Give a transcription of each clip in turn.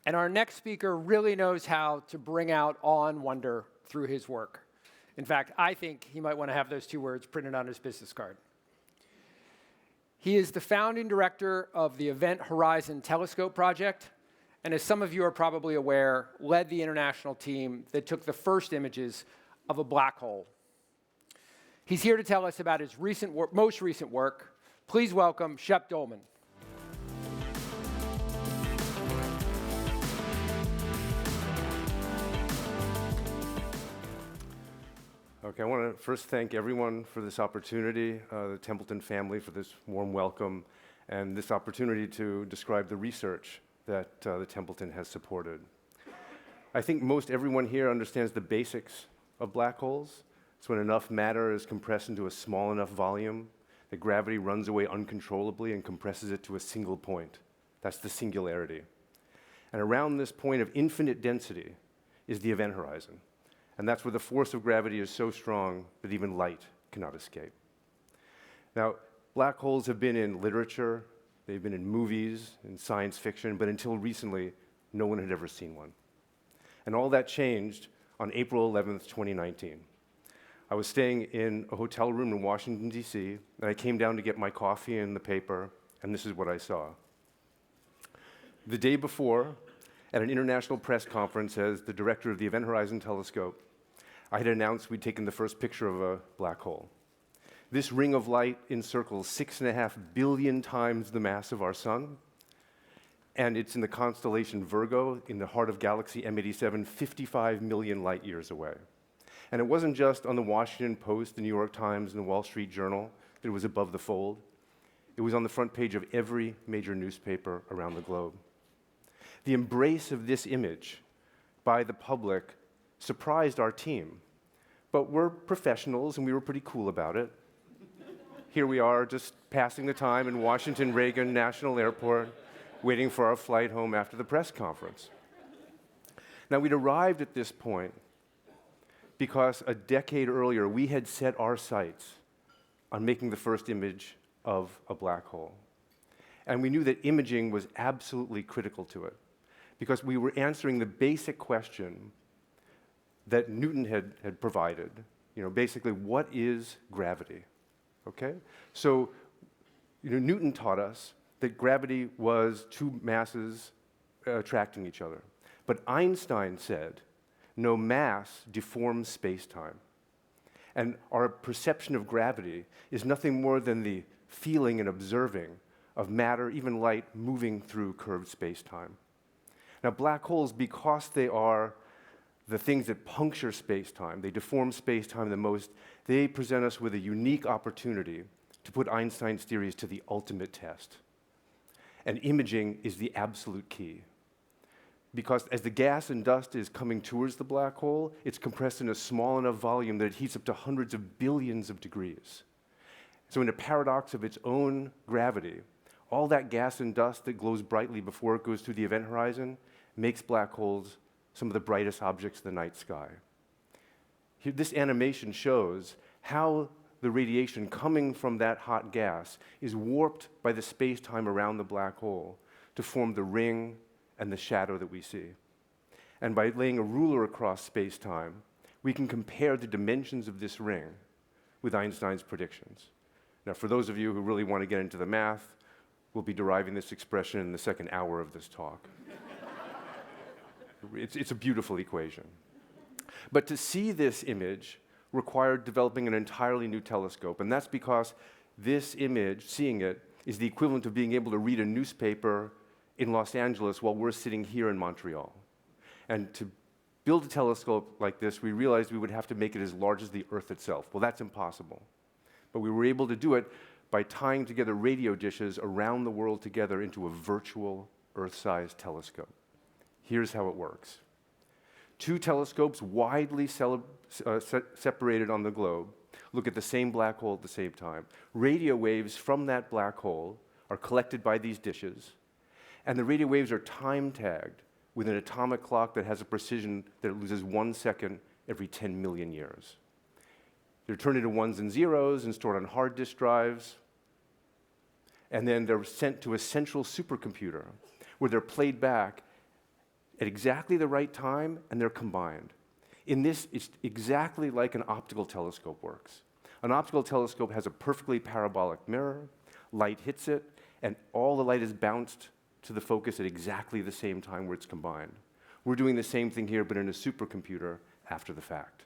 And our next speaker really knows how to bring out awe and wonder through his work. In fact, I think he might want to have those two words printed on his business card. He is the founding director of the Event Horizon Telescope Project, and as some of you are probably aware, led the international team that took the first images of a black hole. He's here to tell us about his most recent work. Please welcome Shep Doeleman. Okay, I want to first thank everyone for this opportunity, the Templeton family for this warm welcome, and this opportunity to describe the research that the Templeton has supported. I think most everyone here understands the basics of black holes. It's when enough matter is compressed into a small enough volume that gravity runs away uncontrollably and compresses it to a single point. That's the singularity. And around this point of infinite density is the event horizon. And that's where the force of gravity is so strong that even light cannot escape. Now, black holes have been in literature, they've been in movies, in science fiction, but until recently, no one had ever seen one. And all that changed on April 11th, 2019. I was staying in a hotel room in Washington, D.C., and I came down to get my coffee and the paper, and this is what I saw. The day before, at an international press conference as the director of the Event Horizon Telescope, I had announced we'd taken the first picture of a black hole. This ring of light encircles 6.5 billion times the mass of our sun, and it's in the constellation Virgo, in the heart of galaxy M87, 55 million light years away. And it wasn't just on the Washington Post, the New York Times, and the Wall Street Journal that it was above the fold. It was on the front page of every major newspaper around the globe. The embrace of this image by the public surprised our team, but we're professionals and we were pretty cool about it. Here we are, just passing the time in Washington Reagan National Airport, waiting for our flight home after the press conference. Now, we'd arrived at this point because a decade earlier, we had set our sights on making the first image of a black hole. And we knew that imaging was absolutely critical to it, because we were answering the basic question that Newton had provided. Basically, what is gravity? Okay? So, Newton taught us that gravity was two masses attracting each other. But Einstein said, no mass deforms space-time. And our perception of gravity is nothing more than the feeling and observing of matter, even light, moving through curved space-time. Now, black holes, because they are the things that puncture space-time, they deform space-time the most, they present us with a unique opportunity to put Einstein's theories to the ultimate test. And imaging is the absolute key. Because as the gas and dust is coming towards the black hole, it's compressed in a small enough volume that it heats up to hundreds of billions of degrees. So in a paradox of its own gravity, all that gas and dust that glows brightly before it goes through the event horizon makes black holes some of the brightest objects in the night sky. Here, this animation shows how the radiation coming from that hot gas is warped by the space-time around the black hole to form the ring and the shadow that we see. And by laying a ruler across space-time, we can compare the dimensions of this ring with Einstein's predictions. Now, for those of you who really want to get into the math, we'll be deriving this expression in the second hour of this talk. It's a beautiful equation. But to see this image required developing an entirely new telescope, and that's because this image, seeing it, is the equivalent of being able to read a newspaper in Los Angeles while we're sitting here in Montreal. And to build a telescope like this, we realized we would have to make it as large as the Earth itself. Well, that's impossible. But we were able to do it by tying together radio dishes around the world together into a virtual Earth-sized telescope. Here's how it works. Two telescopes widely separated on the globe look at the same black hole at the same time. Radio waves from that black hole are collected by these dishes, and the radio waves are time-tagged with an atomic clock that has a precision that it loses 1 second every 10 million years. They're turned into ones and zeros and stored on hard disk drives, and then they're sent to a central supercomputer where they're played back at exactly the right time, and they're combined. In this, it's exactly like an optical telescope works. An optical telescope has a perfectly parabolic mirror, light hits it, and all the light is bounced to the focus at exactly the same time where it's combined. We're doing the same thing here, but in a supercomputer after the fact.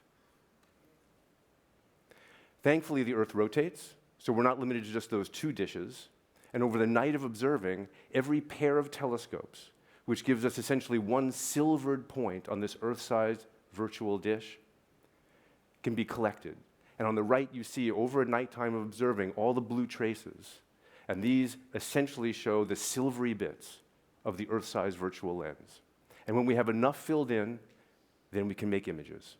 Thankfully, the Earth rotates, so we're not limited to just those two dishes. And over the night of observing, every pair of telescopes, which gives us essentially one silvered point on this Earth-sized virtual dish, can be collected. And on the right, you see over a nighttime of observing all the blue traces. And these essentially show the silvery bits of the Earth-sized virtual lens. And when we have enough filled in, then we can make images.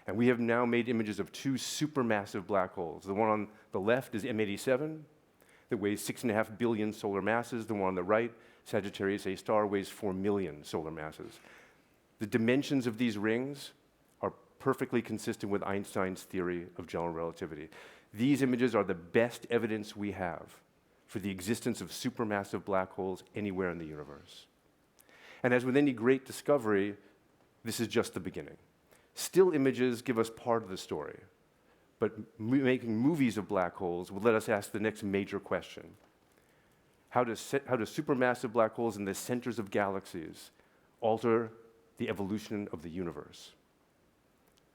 And we have now made images of two supermassive black holes. The one on the left is M87, that weighs 6.5 billion solar masses. The one on the right, Sagittarius A star, weighs 4 million solar masses. The dimensions of these rings are perfectly consistent with Einstein's theory of general relativity. These images are the best evidence we have for the existence of supermassive black holes anywhere in the universe. And as with any great discovery, this is just the beginning. Still images give us part of the story, but making movies of black holes will let us ask the next major question. How do supermassive black holes in the centers of galaxies alter the evolution of the universe?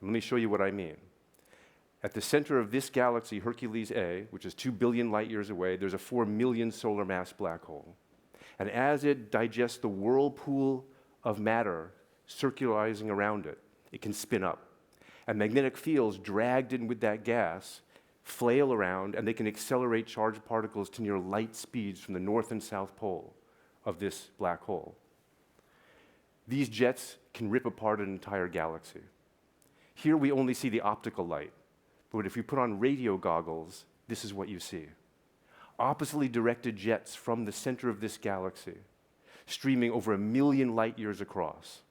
And let me show you what I mean. At the center of this galaxy, Hercules A, which is 2 billion light years away, there's a 4 million solar mass black hole. And as it digests the whirlpool of matter circularizing around it, it can spin up. And magnetic fields dragged in with that gas flail around, and they can accelerate charged particles to near light speeds from the north and south pole of this black hole. These jets can rip apart an entire galaxy. Here we only see the optical light, but if you put on radio goggles, this is what you see. Oppositely directed jets from the center of this galaxy, streaming over 1 million light years across.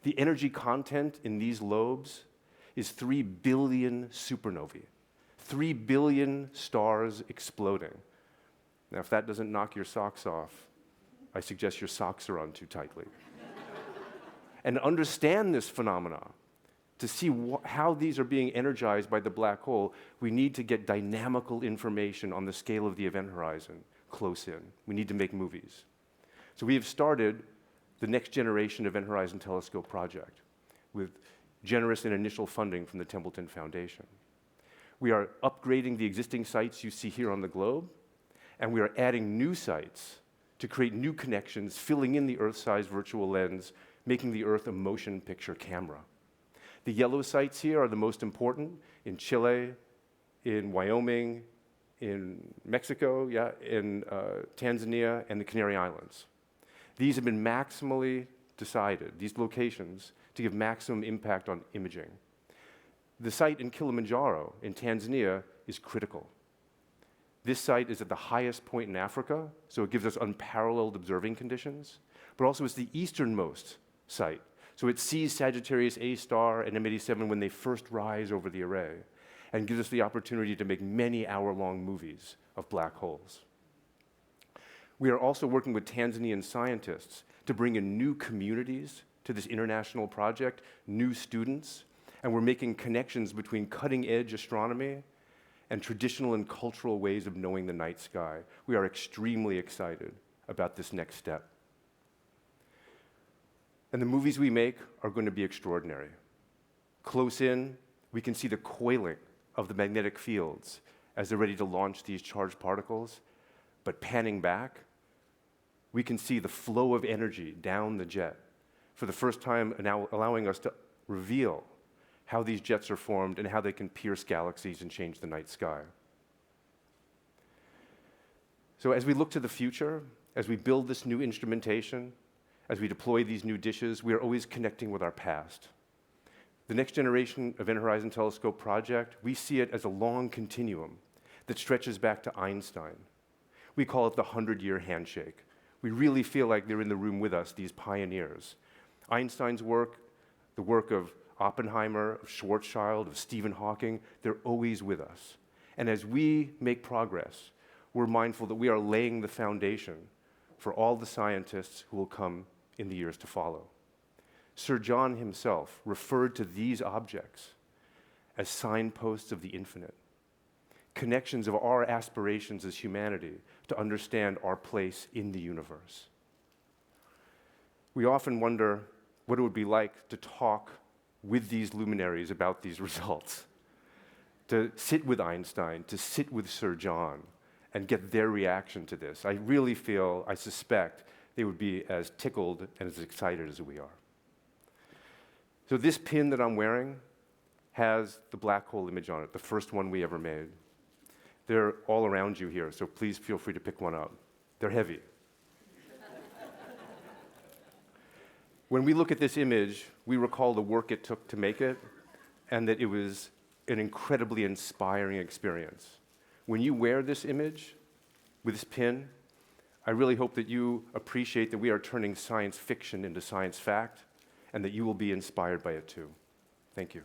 The energy content in these lobes is 3 billion supernovae, 3 billion stars exploding. Now, if that doesn't knock your socks off, I suggest your socks are on too tightly. And to understand this phenomenon, to see how these are being energized by the black hole, we need to get dynamical information on the scale of the event horizon close in. We need to make movies. So we have started the next generation Event Horizon Telescope project with generous and initial funding from the Templeton Foundation. We are upgrading the existing sites you see here on the globe, and we are adding new sites to create new connections, filling in the Earth-sized virtual lens, making the Earth a motion picture camera. The yellow sites here are the most important in Chile, in Wyoming, in Mexico, in Tanzania, and the Canary Islands. These have been maximally decided, these locations, to give maximum impact on imaging. The site in Kilimanjaro in Tanzania is critical. This site is at the highest point in Africa, so it gives us unparalleled observing conditions, but also it's the easternmost site. So it sees Sagittarius A star and M87 when they first rise over the array, and gives us the opportunity to make many hour-long movies of black holes. We are also working with Tanzanian scientists to bring in new communities to this international project, new students, and we're making connections between cutting-edge astronomy and traditional and cultural ways of knowing the night sky. We are extremely excited about this next step. And the movies we make are going to be extraordinary. Close in, we can see the coiling of the magnetic fields as they're ready to launch these charged particles, but panning back, we can see the flow of energy down the jet, for the first time now allowing us to reveal how these jets are formed and how they can pierce galaxies and change the night sky. So as we look to the future, as we build this new instrumentation, as we deploy these new dishes, we are always connecting with our past. The next generation Event Horizon Telescope project, we see it as a long continuum that stretches back to Einstein. We call it the 100-year handshake. We really feel like they're in the room with us, these pioneers. Einstein's work, the work of Oppenheimer, of Schwarzschild, of Stephen Hawking, they're always with us. And as we make progress, we're mindful that we are laying the foundation for all the scientists who will come in the years to follow. Sir John himself referred to these objects as signposts of the infinite, connections of our aspirations as humanity to understand our place in the universe. We often wonder what it would be like to talk with these luminaries about these results, to sit with Einstein, to sit with Sir John, and get their reaction to this. I really feel, I suspect, they would be as tickled and as excited as we are. So this pin that I'm wearing has the black hole image on it, the first one we ever made. They're all around you here, so please feel free to pick one up. They're heavy. When we look at this image, we recall the work it took to make it, and that it was an incredibly inspiring experience. When you wear this image with this pin, I really hope that you appreciate that we are turning science fiction into science fact, and that you will be inspired by it too. Thank you.